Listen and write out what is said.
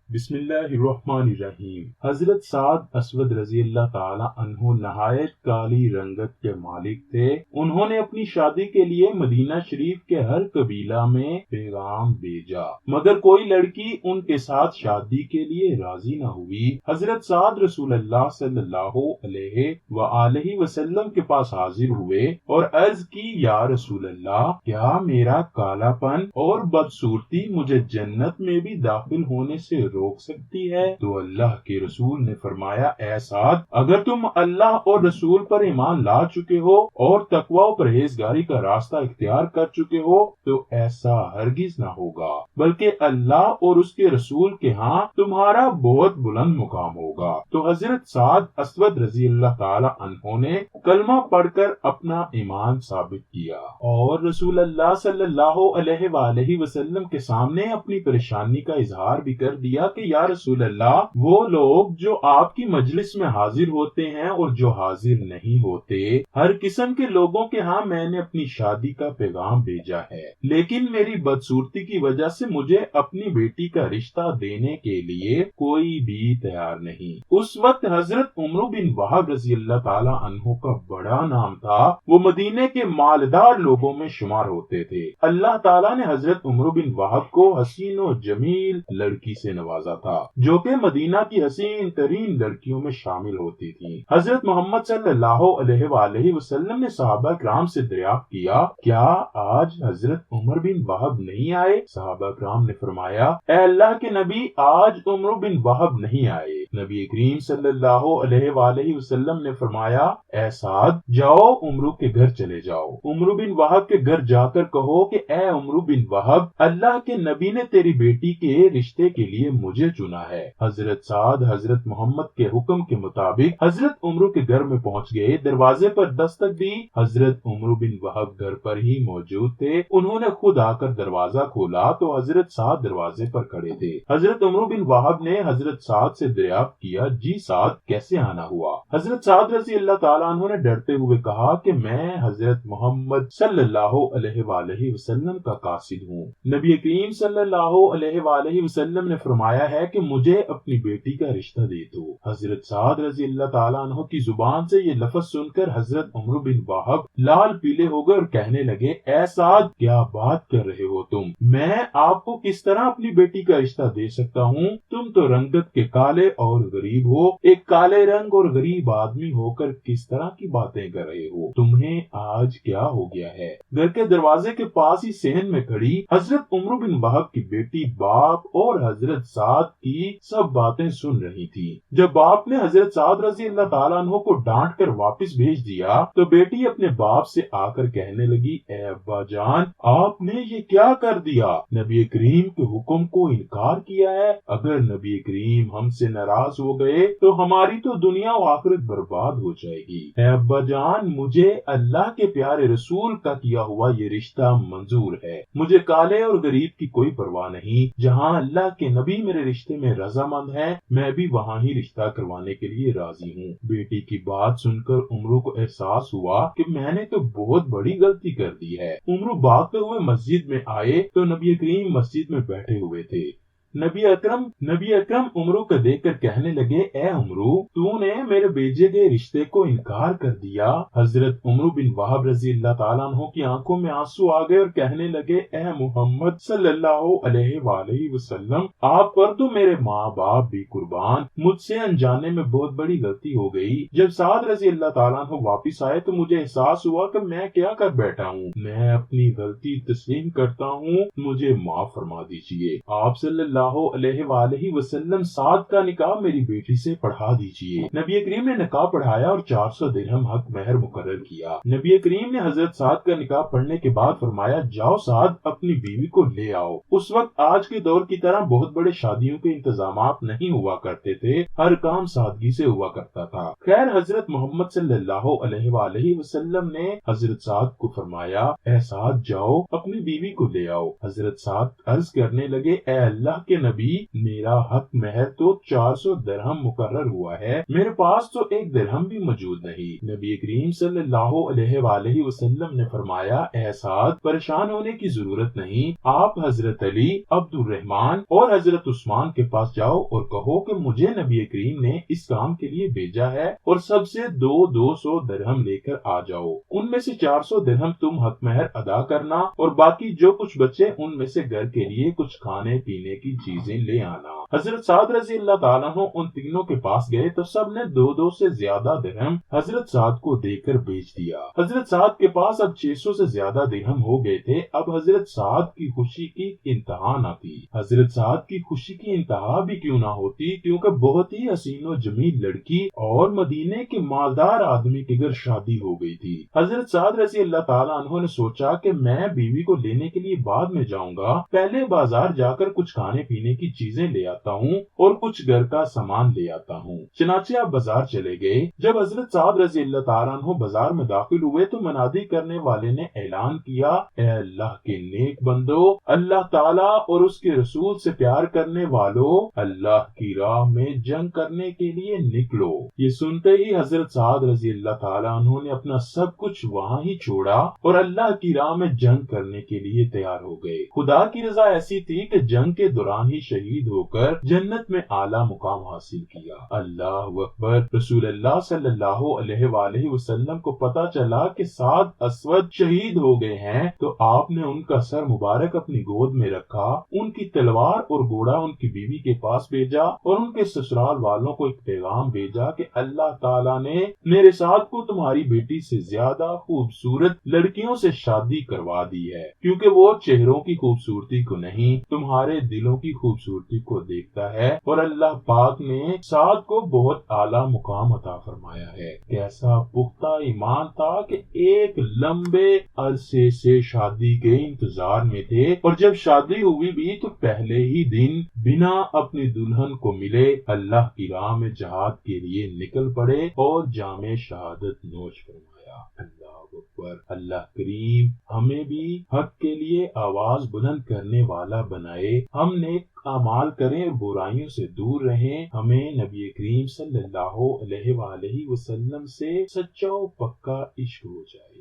بسم اللہ الرحمن الرحیم۔ حضرت سعد اسود رضی اللہ تعالی عنہ نہایت کالی رنگت کے مالک تھے۔ انہوں نے اپنی شادی کے لیے مدینہ شریف کے ہر قبیلہ میں پیغام بھیجا، مگر کوئی لڑکی ان کے ساتھ شادی کے لیے راضی نہ ہوئی۔ حضرت سعد رسول اللہ صلی اللہ علیہ وآلہ وسلم کے پاس حاضر ہوئے اور عرض کی، یا رسول اللہ، کیا میرا کالا پن اور بدصورتی مجھے جنت میں بھی داخل ہونے سے روک سکتی ہے؟ تو اللہ کے رسول نے فرمایا، اے سعد، اگر تم اللہ اور رسول پر ایمان لا چکے ہو اور تقوی و پرہیزگاری کا راستہ اختیار کر چکے ہو تو ایسا ہرگز نہ ہوگا، بلکہ اللہ اور اس کے رسول کے ہاں تمہارا بہت بلند مقام ہوگا۔ تو حضرت سعد اسود رضی اللہ تعالی عنہ نے کلمہ پڑھ کر اپنا ایمان ثابت کیا اور رسول اللہ صلی اللہ علیہ وآلہ وسلم کے سامنے اپنی پریشانی کا اظہار بھی کر دیا کہ یا رسول اللہ، وہ لوگ جو آپ کی مجلس میں حاضر ہوتے ہیں اور جو حاضر نہیں ہوتے، ہر قسم کے لوگوں کے ہاں میں نے اپنی شادی کا پیغام بھیجا ہے، لیکن میری بدصورتی کی وجہ سے مجھے اپنی بیٹی کا رشتہ دینے کے لیے کوئی بھی تیار نہیں۔ اس وقت حضرت عمرو بن وہب رضی اللہ تعالی عنہ کا بڑا نام تھا، وہ مدینے کے مالدار لوگوں میں شمار ہوتے تھے۔ اللہ تعالیٰ نے حضرت عمرو بن وہب کو حسین و جمیل لڑکی سے نوازا تھا، جو کہ مدینہ کی حسین ترین لڑکیوں میں شامل ہوتی تھی۔ حضرت محمد صلی اللہ علیہ وآلہ وسلم نے صحابہ کرام سے دریافت کیا، کیا آج حضرت عمر بن وہب نہیں آئے؟ صحابہ کرام نے فرمایا، اے اللہ کے نبی، آج عمرو بن وہب نہیں آئے۔ نبی کریم صلی اللہ علیہ وآلہ وسلم نے فرمایا، اے سعد، جاؤ عمرو کے گھر چلے جاؤ۔ عمرو بن وہب کے گھر جا کر کہو کہ اے عمرو بن وہب، اللہ کے نبی نے تیری بیٹی کے رشتے کے لیے مجھے چنا ہے۔ حضرت سعد حضرت محمد کے حکم کے مطابق حضرت عمرو کے گھر میں پہنچ گئے، دروازے پر دستک دی۔ حضرت عمرو بن وہب گھر پر ہی موجود تھے۔ انہوں نے خود آ کر دروازہ کھولا تو حضرت سعد دروازے پر کھڑے تھے۔ حضرت عمرو بن وہب نے حضرت سعد سے دریافت کیا، جی سعد، کیسے آنا ہوا؟ حضرت سعد رضی اللہ تعالیٰ عنہ نے ڈرتے ہوئے کہا کہ میں حضرت محمد صلی اللہ علیہ وآلہ وسلم کا قاصد ہوں۔ نبی کریم صلی اللہ علیہ وآلہ وسلم نے فرمایا ہے کہ مجھے اپنی بیٹی کا رشتہ دے دو۔ حضرت سعد رضی اللہ تعالیٰ عنہ کی زبان سے یہ لفظ سن کر حضرت عمرو بن وہب لال پیلے ہو گئے اور کہنے لگے، اے سعد، کیا بات کر رہے ہو تم؟ میں آپ کو کس طرح اپنی بیٹی کا رشتہ دے سکتا ہوں؟ تم تو رنگت کے کالے اور غریب ہو، ایک کالے رنگ اور غریب آدمی ہو کر کس طرح کی باتیں کر رہے ہو؟ تمہیں آج کیا ہو گیا ہے؟ گھر کے دروازے کے پاس ہی صحن میں کھڑی حضرت عمرو بن وہب کی بیٹی باپ اور حضرت سعد کی سب باتیں سن رہی تھی۔ جب باپ نے حضرت سعد رضی اللہ تعالیٰ عنہ کو ڈانٹ کر واپس بھیج دیا تو بیٹی اپنے باپ سے آ کر کہنے لگی، اے ابا جان، آپ نے یہ کیا کر دیا؟ نبی کریم کے حکم کو انکار کیا ہے۔ اگر نبی کریم ہم سے ناراض ہو گئے تو ہماری تو دنیا و آخرت برباد ہو جائے گی۔ اے ابا جان، مجھے اللہ کے پیارے رسول کا کیا ہوا یہ رشتہ منظور ہے۔ مجھے کالے اور غریب کی کوئی پرواہ نہیں۔ جہاں اللہ کے نبی میرے رشتے میں رضامند ہیں، میں بھی وہاں ہی رشتہ کروانے کے لیے راضی ہوں۔ بیٹی کی بات سن کر عمرو کو احساس ہوا کہ میں نے تو بہت بڑی غلطی کر دی ہے۔ عمرو بھاگتے ہوئے مسجد میں آئے تو نبی کریم مسجد میں بیٹھے ہوئے تھے۔ نبی اکرم عمرو کو دیکھ کر کہنے لگے، اے عمرو، تو نے میرے بھیجے گئے رشتے کو انکار کر دیا۔ حضرت عمرو بن وہب رضی اللہ تعالیٰ عنہ کی آنکھوں میں آنسو آ گئے اور کہنے لگے، اے محمد صلی اللہ علیہ وآلہ وسلم، آپ پر تو میرے ماں باپ بھی قربان، مجھ سے انجانے میں بہت بڑی غلطی ہو گئی۔ جب سعد رضی اللہ تعالیٰ عنہ واپس آئے تو مجھے احساس ہوا کہ میں کیا کر بیٹھا ہوں۔ میں اپنی غلطی تسلیم کرتا ہوں، مجھے معاف فرما دیجیے۔ آپ صلی اللہ علیہ وآلہ وسلم سعد کا نکاح میری بیٹی سے پڑھا دیجیے۔ نبی کریم نے نکاح پڑھایا اور 400 درہم حق مہر مقرر کیا۔ نبی کریم نے حضرت سعد کا نکاح پڑھنے کے بعد فرمایا، جاؤ سعد، اپنی بیوی کو لے آؤ۔ اس وقت آج کے دور کی طرح بہت بڑے شادیوں کے انتظامات نہیں ہوا کرتے تھے، ہر کام سادگی سے ہوا کرتا تھا۔ خیر، حضرت محمد صلی اللہ علیہ وآلہ وسلم نے حضرت سعد کو فرمایا، اے سعد، جاؤ، اپنی بیوی کو لے آؤ۔ حضرت سعد عرض کرنے لگے، اے اللہ کہ نبی میرا حق مہر تو 400 درہم مقرر ہوا ہے، میرے پاس تو 1 درہم بھی موجود نہیں۔ نبی کریم صلی اللہ علیہ وآلہ وسلم نے فرمایا، اے سعد پریشان ہونے کی ضرورت نہیں، آپ حضرت علی، عبد الرحمن اور حضرت عثمان کے پاس جاؤ اور کہو کہ مجھے نبی کریم نے اس کام کے لیے بھیجا ہے، اور سب سے 200 درہم لے کر آ جاؤ، ان میں سے 400 درہم تم حق مہر ادا کرنا اور باقی جو کچھ بچے ان میں سے گھر کے لیے کچھ کھانے پینے کی چیزیں لے آنا۔ حضرت سعد رضی اللہ تعالیٰ عنہ ان تینوں کے پاس گئے تو سب نے 2 سے زیادہ درہم حضرت سعد کو دے کر بیچ دیا۔ حضرت سعد کے پاس اب 600 سے زیادہ درہم ہو گئے تھے۔ اب حضرت سعد کی خوشی کی انتہا نہ تھی۔ حضرت سعد کی خوشی کی انتہا بھی کیوں نہ ہوتی، کیونکہ بہت ہی حسین و جمیل لڑکی اور مدینے کے مالدار آدمی کے گھر شادی ہو گئی تھی۔ حضرت سعد رضی اللہ تعالیٰ عنہ نے سوچا کہ میں بیوی کو لینے کے لیے بعد میں جاؤں گا، پہلے بازار جا کر کچھ کھانے پینے کی چیزیں لے آتا ہوں اور کچھ گھر کا سامان لے آتا ہوں۔ چنانچہ آپ بازار چلے گئے۔ جب حضرت سعد رضی اللہ تعالیٰ عنہ بازار میں داخل ہوئے تو منادی کرنے والے نے اعلان کیا، اے اللہ کے نیک بندو، اللہ تعالیٰ اور اس کے رسول سے پیار کرنے والوں، اللہ کی راہ میں جنگ کرنے کے لیے نکلو۔ یہ سنتے ہی حضرت سعد رضی اللہ تعالیٰ عنہ نے اپنا سب کچھ وہاں ہی چھوڑا اور اللہ کی راہ میں جنگ کرنے کے لیے تیار ہو گئے۔ خدا کی رضا ایسی تھی کہ جنگ کے دوران ہی شہید ہو کر جنت میں اعلیٰ مقام حاصل کیا۔ اللہ اکبر۔ رسول اللہ صلی اللہ علیہ وآلہ وسلم کو پتا چلا کہ سعد اسود شہید ہو گئے ہیں تو آپ نے ان کا سر مبارک اپنی گود میں رکھا، ان کی تلوار اور گھوڑا ان کی بیوی کے پاس بھیجا اور ان کے سسرال والوں کو ایک پیغام بھیجا کہ اللہ تعالیٰ نے میرے سعد کو تمہاری بیٹی سے زیادہ خوبصورت لڑکیوں سے شادی کروا دی ہے، کیونکہ وہ چہروں کی خوبصورتی کو نہیں تمہارے دلوں کی خوبصورتی کو دیکھتا ہے، اور اللہ پاک نے سعد کو بہت اعلیٰ مقام عطا فرمایا ہے۔ کیسا پختہ ایمان تھا کہ ایک لمبے عرصے سے شادی کے انتظار میں تھے، اور جب شادی ہوئی بھی تو پہلے ہی دن بنا اپنی دلہن کو ملے اللہ کی راہ میں جہاد کے لیے نکل پڑے اور جام شہادت نوش فرمایا۔ اللہ اکبر۔ اللہ کریم ہمیں بھی حق کے لیے آواز بلند کرنے والا بنائے، ہم نیک اعمال کریں، برائیوں سے دور رہیں، ہمیں نبی کریم صلی اللہ علیہ وآلہ وسلم سے سچا و پکا عشق ہو جائے۔